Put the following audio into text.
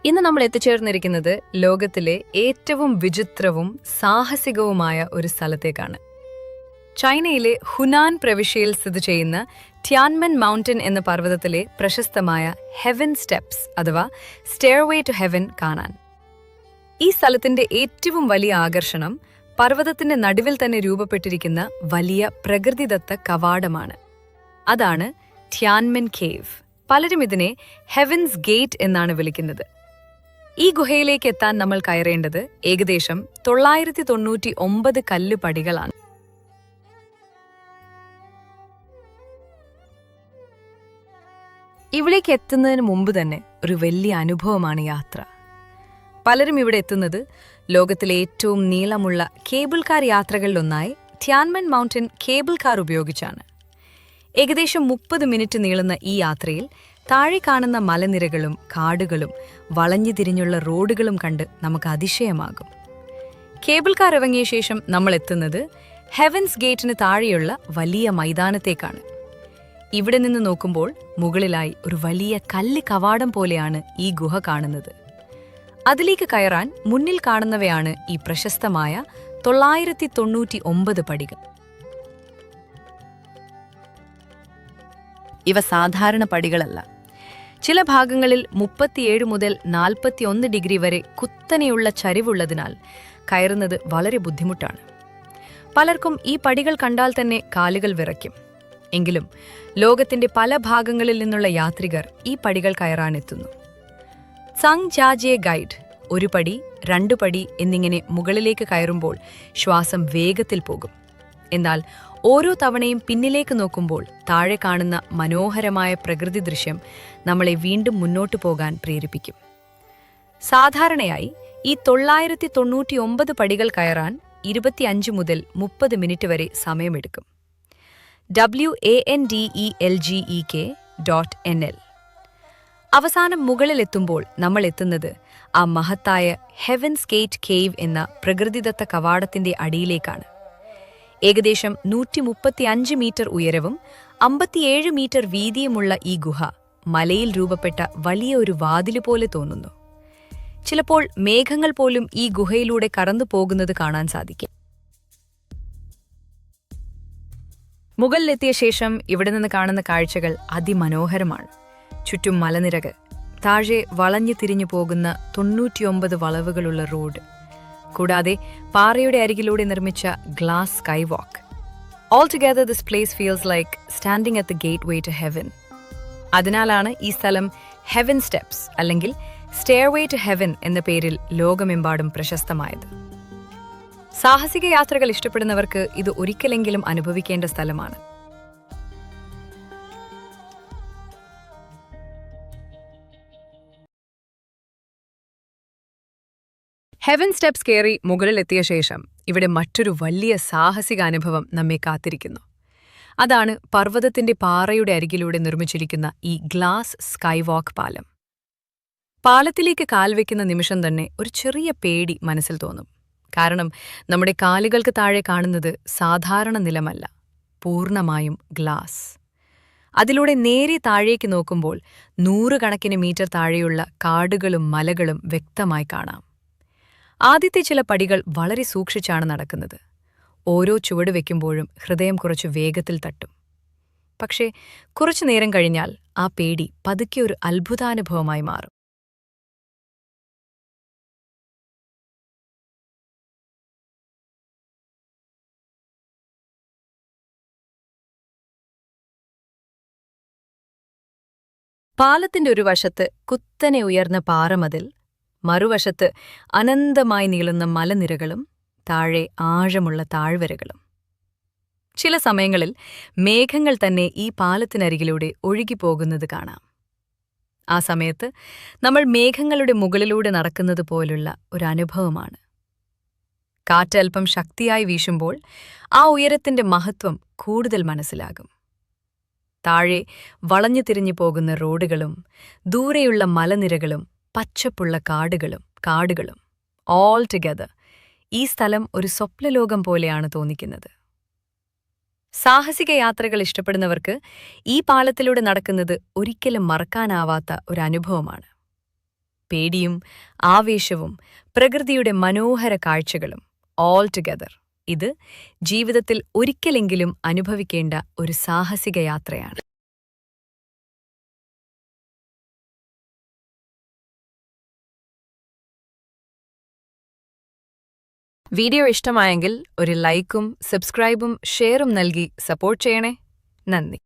ഇന്ന് നമ്മൾ എത്തിച്ചേർന്നിരിക്കുന്നത് ലോകത്തിലെ ഏറ്റവും വിചിത്രവും സാഹസികവുമായ ഒരു സ്ഥലത്തേക്കാണ്. ചൈനയിലെ ഹുനാൻ പ്രവിശ്യയിൽ സ്ഥിതി ചെയ്യുന്ന ടിയാൻമെൻ മൗണ്ടൻ എന്ന പർവ്വതത്തിലെ പ്രശസ്തമായ ഹെവൻ സ്റ്റെപ്സ് അഥവാ സ്റ്റെയർവേ ടു ഹെവൻ കാണാൻ. ഈ സ്ഥലത്തിന്റെ ഏറ്റവും വലിയ ആകർഷണം പർവ്വതത്തിന്റെ നടുവിൽ തന്നെ രൂപപ്പെട്ടിരിക്കുന്ന വലിയ പ്രകൃതിദത്ത കവാടമാണ്. അതാണ് ടിയാൻമെൻ കേവ്. പലരും ഇതിനെ ഹെവൻസ് ഗേറ്റ് എന്നാണ് വിളിക്കുന്നത്. ഈ ഗുഹയിലേക്ക് എത്താൻ നമ്മൾ കയറേണ്ടത് ഏകദേശം 999 കല്ലുപടികളാണ്. ഇവിടേക്ക് എത്തുന്നതിന് മുമ്പ് തന്നെ ഒരു വലിയ അനുഭവമാണ് യാത്ര. പലരും ഇവിടെ എത്തുന്നത് ലോകത്തിലെ ഏറ്റവും നീളമുള്ള കേബിൾ കാർ യാത്രകളിലൊന്നായി ടിയാൻമെൻ മൗണ്ടൻ കേബിൾ കാർ ഉപയോഗിച്ചാണ്. ഏകദേശം 30 മിനിറ്റ് നീളുന്ന ഈ യാത്രയിൽ താഴെ കാണുന്ന മലനിരകളും കാടുകളും വളഞ്ഞു തിരിഞ്ഞുള്ള റോഡുകളും കണ്ട് നമുക്ക് അതിശയമാകും. കേബിൾ കാർ ഇറങ്ങിയ ശേഷം നമ്മൾ എത്തുന്നത് ഹെവൻസ് ഗേറ്റിന് താഴെയുള്ള വലിയ മൈതാനത്തേക്കാണ്. ഇവിടെ നിന്ന് നോക്കുമ്പോൾ മുകളിലായി ഒരു വലിയ കല്ല് കവാടം പോലെയാണ് ഈ ഗുഹ കാണുന്നത്. അതിലേക്ക് കയറാൻ മുന്നിൽ കാണുന്നവയാണ് ഈ പ്രശസ്തമായ 999 പടികൾ. ഇവ സാധാരണ പടികളല്ല. ചില ഭാഗങ്ങളിൽ 37 മുതൽ 41 ഡിഗ്രി വരെ കുത്തനെയുള്ള ചരിവുള്ളതിനാൽ കയറുന്നത് വളരെ ബുദ്ധിമുട്ടാണ്. പലർക്കും ഈ പടികൾ കണ്ടാൽ തന്നെ കാലുകൾ വിറയ്ക്കും. എങ്കിലും ലോകത്തിന്റെ പല ഭാഗങ്ങളിൽ നിന്നുള്ള യാത്രികർ ഈ പടികൾ കയറാനെത്തുന്നു. സങ് ജാജിയെ ഗൈഡ് 1 പടി 2 പടി എന്നിങ്ങനെ മുകളിലേക്ക് കയറുമ്പോൾ ശ്വാസം വേഗത്തിൽ പോകും. എന്നാൽ ഓരോ തവണയും പിന്നിലേക്ക് നോക്കുമ്പോൾ താഴെ കാണുന്ന മനോഹരമായ പ്രകൃതി ദൃശ്യം നമ്മളെ വീണ്ടും മുന്നോട്ടു പോകാൻ പ്രേരിപ്പിക്കും. സാധാരണയായി ഈ 999 പടികൾ കയറാൻ 25 മുതൽ 30 മിനിറ്റ് വരെ സമയമെടുക്കും. WANDELGEK.NL. അവസാനം മുകളിലെത്തുമ്പോൾ നമ്മൾ എത്തുന്നത് ആ മഹത്തായ ഹെവൻസ് ഗേറ്റ് കേവ് എന്ന പ്രകൃതിദത്ത കവാടത്തിന്റെ അടിയിലേക്കാണ്. ഏകദേശം 135 മീറ്റർ ഉയരവും 57 മീറ്റർ വീതിയുമുള്ള ഈ ഗുഹ മലയിൽ രൂപപ്പെട്ട വലിയ ഒരു വാതില് പോലെ തോന്നുന്നു. ചിലപ്പോൾ മേഘങ്ങൾ പോലും ഈ ഗുഹയിലൂടെ കടന്നു പോകുന്നത് കാണാൻ സാധിക്കും. മുകളിലെത്തിയ ശേഷം ഇവിടെ നിന്ന് കാണുന്ന കാഴ്ചകൾ അതിമനോഹരമാണ്. ചുറ്റും മലനിരകൾ, താഴെ വളഞ്ഞു തിരിഞ്ഞു പോകുന്ന 99 വളവുകളുള്ള റോഡ്, കൂടാതെ പാറയുടെ അരികിലൂടെ നിർമ്മിച്ച glass sky walk. All together this place feels like standing at the gateway to heaven. അതിനാലാണ് ഈ സ്ഥലം ഹെവൻ സ്റ്റെപ്സ് അല്ലെങ്കിൽ സ്റ്റെയർവേ ടു ഹെവൻ എന്ന പേരിൽ ലോകമെമ്പാടും പ്രശസ്തമായത്. സാഹസിക യാത്രകൾ ഇഷ്ടപ്പെടുന്നവർക്ക് ഇത് ഒരിക്കലെങ്കിലും അനുഭവിക്കേണ്ട സ്ഥലമാണ്. ഹെവൻ സ്റ്റെപ്സ് കയറി മുകളിലെത്തിയ ശേഷം ഇവിടെ മറ്റൊരു വലിയ സാഹസിക അനുഭവം നമ്മെ കാത്തിരിക്കുന്നു. അതാണ് പർവ്വതത്തിന്റെ പാറയുടെ അരികിലൂടെ നിർമ്മിച്ചിരിക്കുന്ന ഈ ഗ്ലാസ് സ്കൈ വാക്ക് പാലം. പാലത്തിലേക്ക് കാൽവെക്കുന്ന നിമിഷം തന്നെ ഒരു ചെറിയ പേടി മനസ്സിൽ തോന്നും. കാരണം നമ്മുടെ കാലുകൾക്ക് താഴെ കാണുന്നത് സാധാരണ നിലമല്ല, പൂർണ്ണമായും ഗ്ലാസ്. അതിലൂടെ നേരെ താഴേക്ക് നോക്കുമ്പോൾ 100 കണക്കിന് മീറ്റർ താഴെയുള്ള കാടുകളും മലകളും വ്യക്തമായി കാണാം. ആദ്യത്തെ ചില പടികൾ വളരെ സൂക്ഷിച്ചാണ് നടക്കുന്നത്. ഓരോ ചുവട് വയ്ക്കുമ്പോഴും ഹൃദയം കുറച്ച് വേഗത്തിൽ തട്ടും. പക്ഷേ കുറച്ചു നേരം കഴിഞ്ഞാൽ ആ പേടി പതുക്കെ ഒരു അത്ഭുതാനുഭവമായി മാറും. പാലത്തിന്റെ ഒരു വശത്ത് കുത്തനെ ഉയർന്ന പാറമതിൽ, മറുവശത്ത് അനന്തമായി നീളുന്ന മലനിരകളും താഴെ ആഴമുള്ള താഴ്വരകളും. ചില സമയങ്ങളിൽ മേഘങ്ങൾ തന്നെ ഈ പാലത്തിനരികിലൂടെ ഒഴുകിപ്പോകുന്നത് കാണാം. ആ സമയത്ത് നമ്മൾ മേഘങ്ങളുടെ മുകളിലൂടെ നടക്കുന്നത് പോലുള്ള ഒരു അനുഭവമാണ്. കാറ്റ് അല്പം ശക്തിയായി വീശുമ്പോൾ ആ ഉയരത്തിന്റെ മഹത്വം കൂടുതൽ മനസ്സിലാകും. താഴെ വളഞ്ഞു തിരിഞ്ഞു പോകുന്ന റോഡുകളും ദൂരെയുള്ള മലനിരകളും പച്ചപ്പുള്ള കാടുകളും ഓൾ ടുഗെദർ ഈ സ്ഥലം ഒരു സ്വപ്നലോകം പോലെയാണ് തോന്നിക്കുന്നത്. സാഹസിക യാത്രകൾ ഇഷ്ടപ്പെടുന്നവർക്ക് ഈ പാലത്തിലൂടെ നടക്കുന്നത് ഒരിക്കലും മറക്കാനാവാത്ത ഒരു അനുഭവമാണ്. പേടിയും ആവേശവും പ്രകൃതിയുടെ മനോഹര കാഴ്ചകളും ഓൾ ടുഗദർ. ഇത് ജീവിതത്തിൽ ഒരിക്കലെങ്കിലും അനുഭവിക്കേണ്ട ഒരു സാഹസിക യാത്രയാണ്. വീഡിയോ ഇഷ്ടമായെങ്കിൽ ഒരു ലൈക്കും സബ്സ്ക്രൈബും ഷെയറും നൽകി സപ്പോർട്ട് ചെയ്യണേ. നന്ദി.